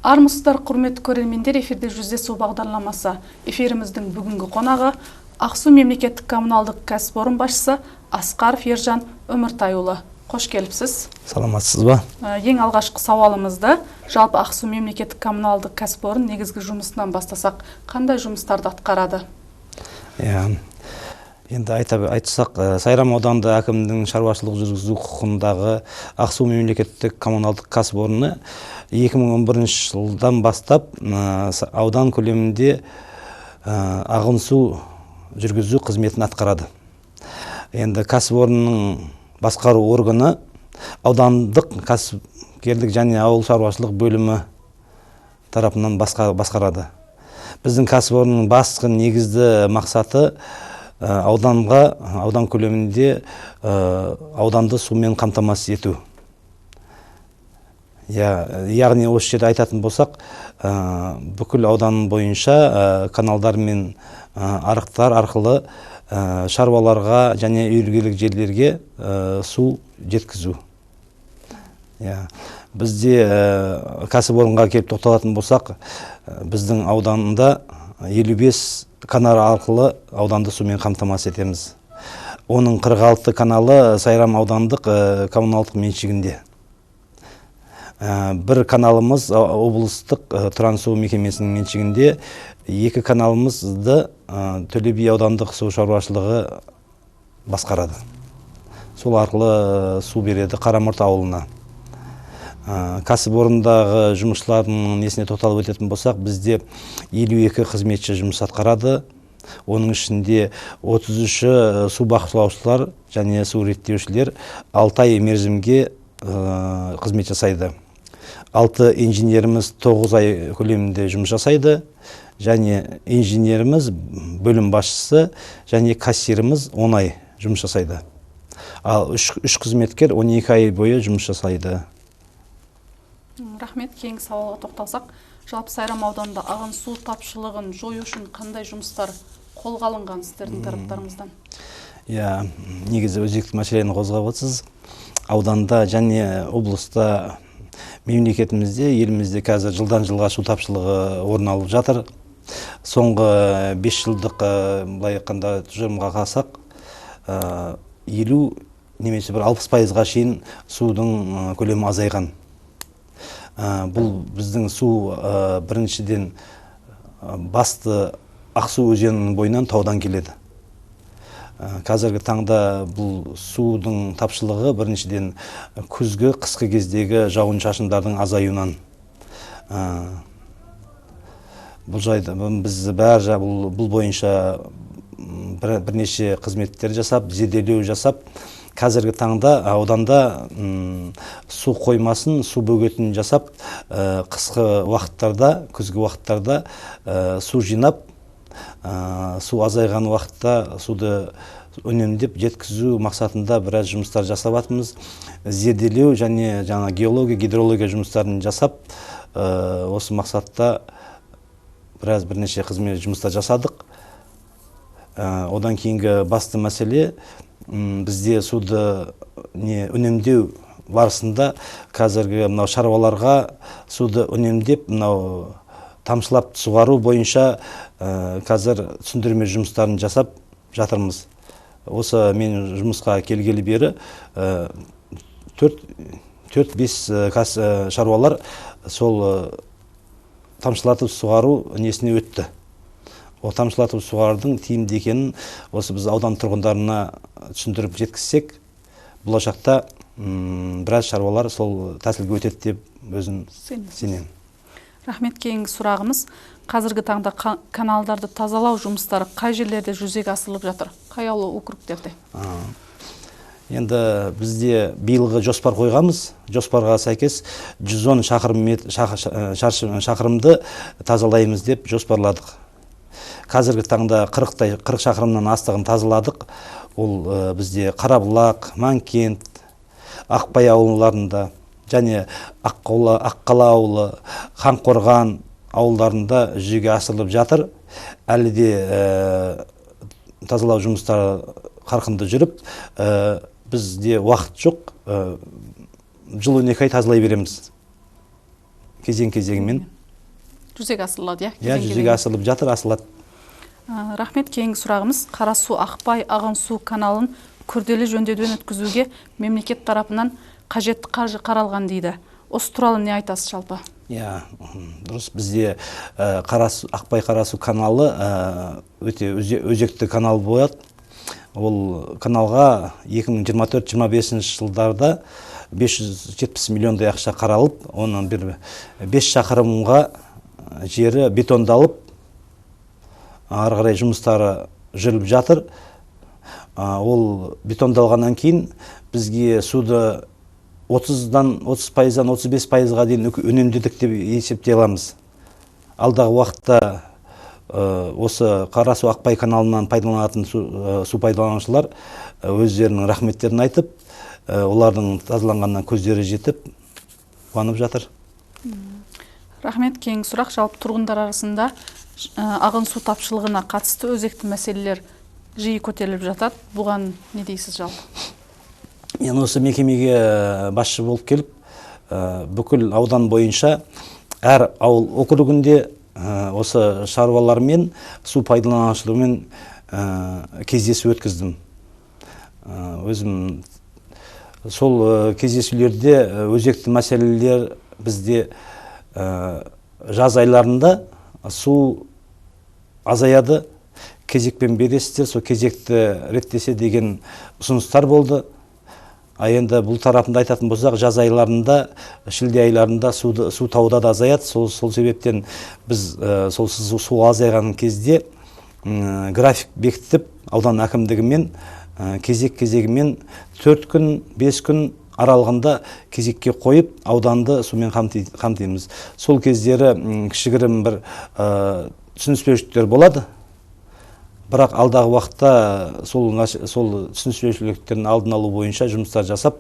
Армысыздар, құрметті көрермендер, эфирде жүздесу бағдарламасы. Эфиріміздің бүгінгі қонағы Ақсу мемлекеттік коммуналдық кәсіпорын басшысы Асқаров Ержан Өміртайұлы. Қош келіпсіз. Саламатсыз ба? Ең алғашқы сауалымызды, жалпы Ақсу мемлекеттік коммуналдық кәсіпорын негізгі жұмысынан бастасақ, қандай жұмыстарды атқарады? Енді айтсақ, Сайрам ауданында әкімдің шаруашылық жүргізу құқығындағы Ақсу мемлекеттік коммуналдық кәсіпорыны 2011 жылдан бастап аудан көлемінде ағын су жүргізу қызметін атқарады. Енді кәсіпорынның басқару органы аудандық кәсіпкерлік және ауыл шаруашылық бөлімі тарапынан басқарады. Біздің кәсіпорынның басты негізді мақсаты аудан көлемінде ауданды сумен қамтамасыз ету. Яғни осы жерде айтатын болсақ, бүкіл аудан бойынша каналдар мен арықтар арқылы шаруаларға және үйіргелік жерлерге су жеткізу. Бізде кәсіпорынға келіп тоқталатын болсақ, біздің ауданында 55 канал арқылы ауданды сумен қамтамасыз етеміз. Оның 46 каналы Сайрам аудандық коммуналдық меншігінде. Бір каналымыз облыстық Трансу мекемесінің меншігінде, 2 каналымызды Төле би аудандық су шаруашылығы басқарады. Сол арқылы су береді Қарамұрт ауылына. Кәсіпорындағы жұмысшылардың несіне тоқталып өтетін болсақ, бізде 52 қызметші жұмыс атқарады. Оның ішінде 33 су бақылаушылар және су реттеушілер 6 ай мерзімге қызмет жасайды. 6 инженеріміз 9 ай көлемінде жұмыс жасайды, және инженеріміз, бөлім басшысы және кассиріміз 10 ай жұмыс жасайды. Ал 3 қызметкер 12 ай бойы жұмыс жасайды. Рахмет, кейінгі сауалға тоқталсақ, жалпы Сайрам ауданында ағын су тапшылығын жою үшін қандай жұмыстар қолға алынған сіздердің тараптарыңыздан? Негізі өзекті мәселені қозғап отырсыз. Ауданда және облыста, мемлекетімізде, елімізде қазір жылдан жылға су тапшылығы орын алып жатыр. Соңғы 5 жылдық былай айтқанда тұжырымға қарасақ, 50 немесе 60%-ға шейін судың көлемі азайған. Бұл біздің су біріншіден басты Ақсу өзенінің бойынан таудан келеді. Қазіргі таңда бұл судың тапшылығы біріншіден күзгі, қысқы кездегі жауын шашындардың азаюынан. Біз бұл бойынша бірнеше қызметтер жасап, зерделеу жасап, қазіргі таңда ауданда су қоймасын, су бөгетін жасап, қысқы уақыттарда, күзгі уақыттарда су жинап, су азайған уақытта суды үнемдеп жеткізу мақсатында біраз жұмыстар жасап атымыз. Зерделеу және геология, гидрология жұмыстарын жасап, осы мақсатта бірнеше қызмет жұмыстар жасадық. Одан кейінгі басты мәселе, бізде суды үнемдеу барысында қазіргі шаруаларға суды үнемдеп, тамшылап суғару бойынша қазір түсіндірме жұмыстарын жасап жатырмыз. Осы мен жұмысқа келгелі бері 4-5 шаруалар сол тамшылатып суғару несіне өтті. Ол тамшылатып суғардың тиімді екенін осы біз аудан тұрғындарына түсіндіріп жеткізсек, болашақта біраз шаруалар сол тәсілге өтеді деп өзім сенемін. Рахмет, кейінгі сұрағымыз, қазіргі таңда каналдарды тазалау жұмыстары қай жерлерде жүзеге асырылып жатыр? Қай ауыл округтерде? Енді бізде биылғы жоспар қойғанбыз. Жоспарға сәйкес 110 шақырымды тазалаймыз деп жоспарладық. Қазіргі таңда 40 шақырымнан астығын тазаладық. Ол бізде Қарабұлақ, Манкент, Ақбай ауылдарында және Аққала ауылы, Қанқорған ауылдарында жүзеге асырылып жатыр. Әлі де тазалау жұмыстары қарқынды жүріп, бізде уақыт жоқ. Жыл 12 ай тазалай береміз. Кезең-кезеңімен. жүзеге асырылады, жүзеге асырылып жатыр, асырылады. Рахмет. Кейінгі сұрағымыз, Қарасу Ақпай ағын су каналын күрделі жөндеуден өткізуге мемлекет тарапынан қажетті қаржы қаралған дейді. Осы туралы не айтасыз жалпы? Дұрыс. Бізде Ақпай Қарасу каналы өте өзекті канал болады. Ол каналға 2024-25 жылдарда 570 миллиондай ақша қаралып, оның 5 шақырымға жері бетондалып, ары қарай жұмыстары жүріп жатыр. Ол бетондалғаннан кейін бізге суды 30-дан 30%-дан 35%-ға дейін үнемдедік деп есептей аламыз. Алдағы уақытта осы Қарасу Ақпай каналынан пайдаланатын су пайдаланушылар өздерінің рахметтерін айтып, олардың тазаланғаннан көздері жетіп, қуанып жатыр. Рахмет. Кейінгі сұрақ, жалпы тұрғындар арасында ағын су тапшылығына қатысты өзекті мәселелер жиі көтеріліп жатады. Бұған не дейсіз жалпы? Мен осы мекемеге басшы болып келіп, бүкіл аудан бойынша әр ауыл округінде осы шаруалармен, су пайдаланушылармен кездесу өткіздім. Өзім сол кездесулерде өзекті мәселелер бізде жаз айларында су азаяды, кезекпен бересіздер, сол кезекті реттесе деген ұсыныстар болды. Енді бұл тарапында айтатын болсақ, жаз айларында, шілде айларында су тауда да азаяды. Сол себептен біз сол су азайған кезде график бекітіп, аудан әкімдігімен кезегімен 4 күн, 5 күн аралығында кезекке қойып, ауданды сумен қамтимыз. Сол кездері кішігірім бір түсініспеушіліктер болады. Бірақ алдағы уақытта сол түсініспеушіліктердің алдын алу бойынша жұмыстар жасап,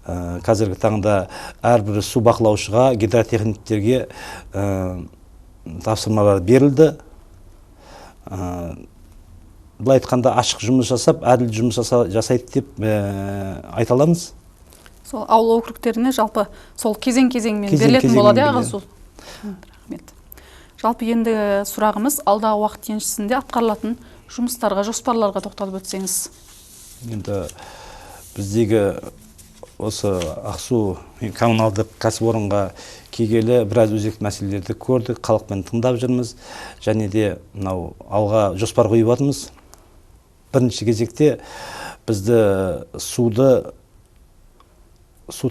қазіргі таңда әрбір су бақылаушыға, гидротехниктерге тапсырмалар берілді. Былай айтқанда ашық жұмыс жасап, әділ жұмыс жасайды деп айта аламыз. Сол ауыл округтеріне жалпы сол кезең-кезеңмен берілетін болады ағын су. Рахмет. Жалпы енді сұрағымыз, алдағы уақыт еншісінде атқарылатын жұмыстарға, жоспарларға тоқталып өтсеңіз. Енді біздегі осы Ақсу коммуналдық кәсіпорынға келгелі біраз өзекті мәселелерді көрдік, халықпен тыңдап жүрміз, және де алға жоспар қойып жатырмыз. Бірінші кезекте бізді су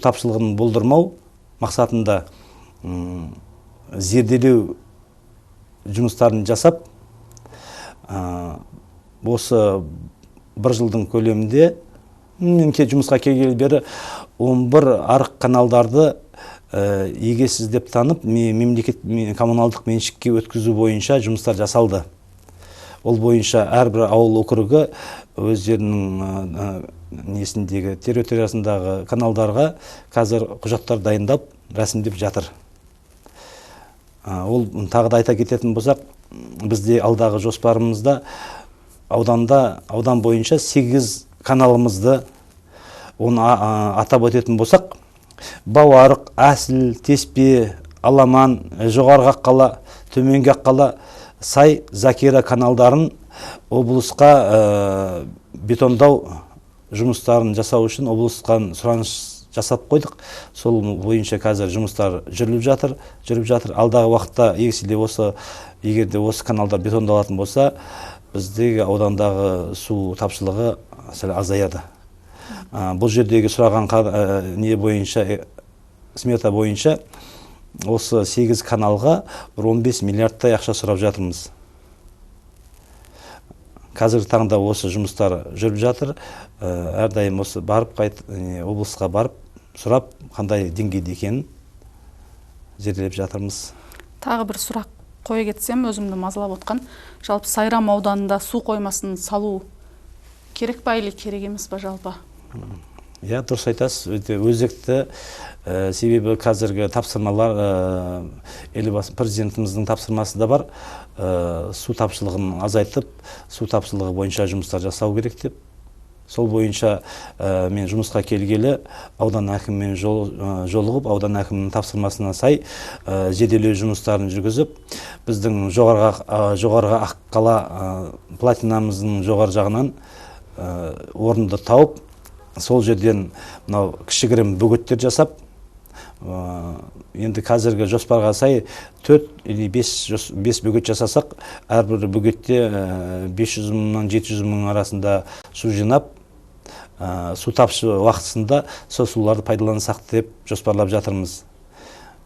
тапшылығын болдырмау мақсатында зерделеу жұмыстарын жасап, осы бір жылдың көлемінде жұмысқа келгелі бері 11 арық каналдарды егесіз деп танып, коммуналдық меншікке өткізу бойынша жұмыстар жасалды. Ол бойынша әрбір ауыл округі өздерінің территориясындағы каналдарға қазір құжаттар дайындап, рәсімдеп жатыр. Ол тағы да айта кететін болсақ, бізде алдағы жоспарымызда аудан бойынша 8 каналымызды, оны атап өтетін болсақ, Бауарық, Әсіл, Теспе, Аламан, Жоғарғы Аққала, Төменгі Аққала, Сай, Закира каналдарын облысқа бетондау жұмыстарын жасау үшін облысқан сұраныс жасап қойдық. Сол бойынша қазір жұмыстар жүріп жатыр. Алдағы уақытта егерде осы каналдар бетондалатын болса, біздегі аудандағы су тапшылығы азаяды. Бұл жердегі сұраған смета бойынша осы 8 каналға 15 миллиардтай ақша сұрап жатырмыз. Қазіргі таңда осы жұмыстар жүріп жатыр. Әрдайым осы облысқа барып, сұрап, қандай деңгейде екенін зерделеп жатырмыз. Тағы бір сұрақ қоя кетсем, өзімді мазалап отқан, жалпы Сайрам ауданында су қоймасын салу керек па или керек емес па жалпы? Дұрыс айтасыз, өте өзекті, себебі қазіргі тапсырмалар, елбасы президентіміздің тапсырмасы да бар, су тапшылығын азайтып, су тапшылығы бойынша жұмыстар жасау керек деп. Сол бойынша мен жұмысқа келгелі аудан әкімімен жолығып, аудан әкімінің тапсырмасына сай жеделеу жұмыстарын жүргізіп, біздің жоғарғы Аққала платинамыздың жоғары жағынан орынды тауып, сол жерден мынау кішігірім бөгеттер жасап, енді қазіргі жоспарға сай 4 или 5 бөгет жасасақ, әрбір бөгетте 500 мыңнан 700 мың арасында су жинап, су тапшы уақытысында сол суларды пайдалансақ деп жоспарлап жатырмыз.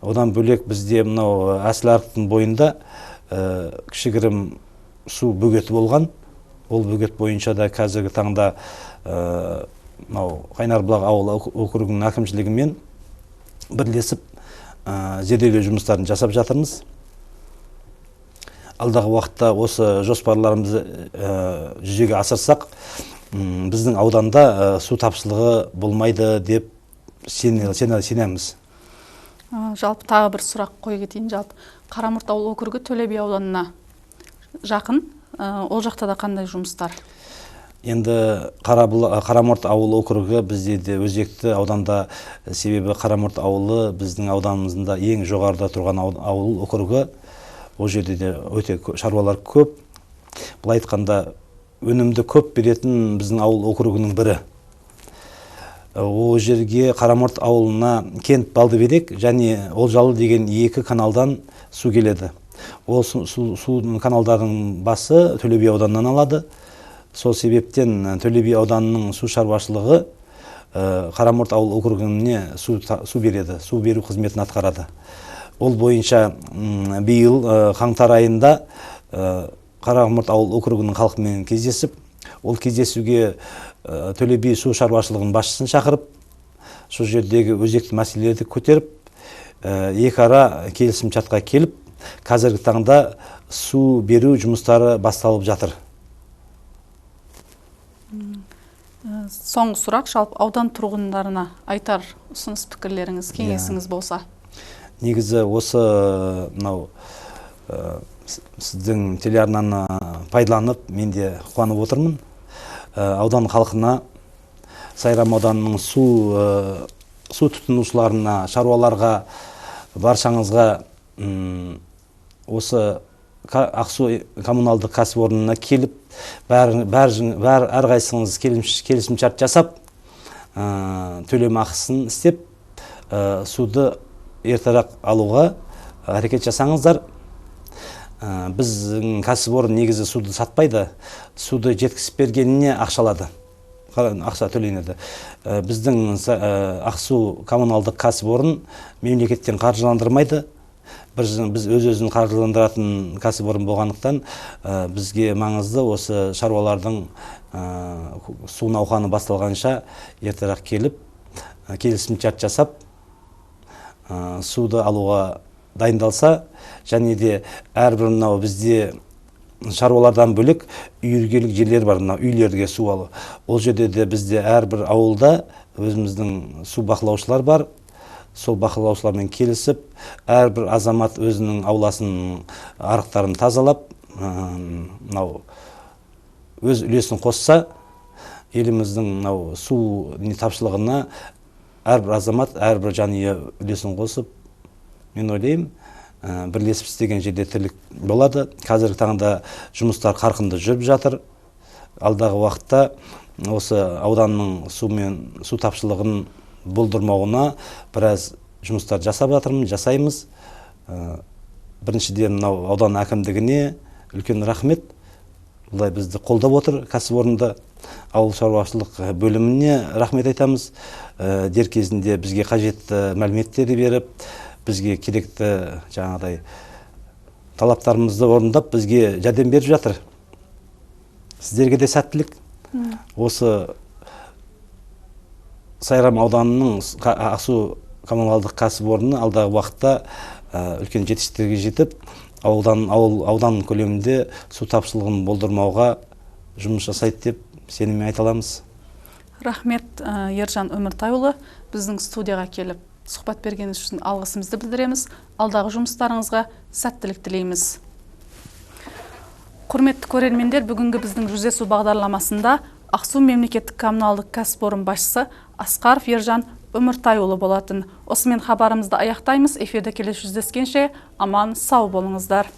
Одан бөлек бізде мынау Әсіл арықтың бойында кішігірім су бөгеті болған. Ол бөгет бойынша да қазіргі таңда Қайнарбұлақ ауыл округінің әкімшілігімен бірлесіп зерделеу жұмыстарын жасап жатырмыз. Алдағы уақытта осы жоспарларымызды жүзеге асырсақ, біздің ауданда су тапшылығы болмайды деп сенеміз. Жалпы тағы бір сұрақ қой кетейін. Жалпы Қарамұрт ауыл округі Төле би ауданына жақын. Ол жақта да қандай жұмыстар? Енді Қарамұрт ауыл округі бізде де өзекті ауданда, себебі Қарамұрт ауылы біздің ауданымызда ең жоғарыда тұрған ауыл округі. Ол жерде де өте шаруалар көп. Бұл айтқанда өнімді көп беретін біздің ауыл округінің бірі. Ол жерге Қарамұрт ауылына Кент Балдыберек және Олжалы деген 2 каналдан су келеді. Ол судың каналдардың басы Төле би ауданынан алады. Сол себептен Төле би ауданының су шаруашылығы Қарамұрт ауыл округіне су береді, су беру қызметін атқарады. Ол бойынша биыл қаңтар айында Қарамұрт ауыл округінің халқымен кездесіп, ол кездесуге Төле би су шаруашылығының басшысын шақырып, сол жердегі өзекті мәселелерді көтеріп, екі ара келісім шартқа келіп, қазіргі таңда су беру жұмыстары басталып жатыр. Соңғы сұрақ, жалпы аудан тұрғындарына айтар ұсыныс пікірлеріңіз, кеңесіңіз болса? Негізі осы сіздің телеарнаны пайдаланып, мен де қуанып отырмын. Аудан халқына, Сайрам ауданының су тұтынушыларына, шаруаларға, баршаңызға осы Ақсу коммуналдық кәсіпорнына келіп, әрқайсыңыз келісім шарт жасап, төлем ақысын істеп, суды ертерақ алуға әрекет жасаңыздар. Біздің кәсіпорын негізі суды сатпайды, суды жеткізіп бергеніне ақша төленеді. Біздің Ақсу коммуналдық кәсіпорын мемлекеттен қаржыландырмайды. Біз өз-өзін қаржыландыратын кәсіпорын болғандықтан, бізге маңызды осы шаруалардың су науқаны басталғанша ертерек келіп, келісім шарт жасап, суды алуға дайындалса, және де әрбір бізде шаруалардан бөлек үйіргелік жерлер бар, үйлерге су алу. Ол жерде де бізде әрбір ауылда өзіміздің су бақылаушылар бар. Сол бақылаушылармен келісіп, әрбір азамат өзінің ауласының арықтарын тазалап, өз үлесін қосса, еліміздің су тапшылығына әрбір азамат, әрбір жанұя үлесін қосып, мен ойлаймын, бірлесіп істеген жерде тірлік болады. Қазіргі таңда жұмыстар қарқынды жүріп жатыр. Алдағы уақытта осы ауданның су тапшылығын болдырмауына біраз жұмыстар жасаймыз. Біріншіден аудан әкімдігіне үлкен рахмет. Бұлай бізді қолдап отыр, кәсіпорынды, ауыл шаруашылық бөліміне рахмет айтамыз. Дер кезінде бізге қажетті мәліметтерді беріп, бізге керекті талаптарымызды орындап, бізге жәрдем беріп жатыр. Сіздерге де сәттілік. Осы Сайрам ауданының Ақсу коммуналдық кәсіпорны алдағы уақытта үлкен жетістіктерге жетіп, аудан көлемінде су тапшылығын болдырмауға жұмыс жасайды деп сеніммен айта аламыз. Рахмет, Ержан Өміртайұлы, біздің студияға келіп сұхбат бергеніңіз үшін алғысымызды білдіреміз. Алдағы жұмыстарыңызға сәттілік тілейміз. Құрметті көрермендер, бүгінгі біздің жүздесу бағдарламасында Ақсу мемлекеттік коммуналдық кәсіпорын басшысы Асқаров Ержан Өміртайұлы болатын. Осымен хабарымызды аяқтаймыз. Эфирде келесі жүздескенше аман сау болыңыздар.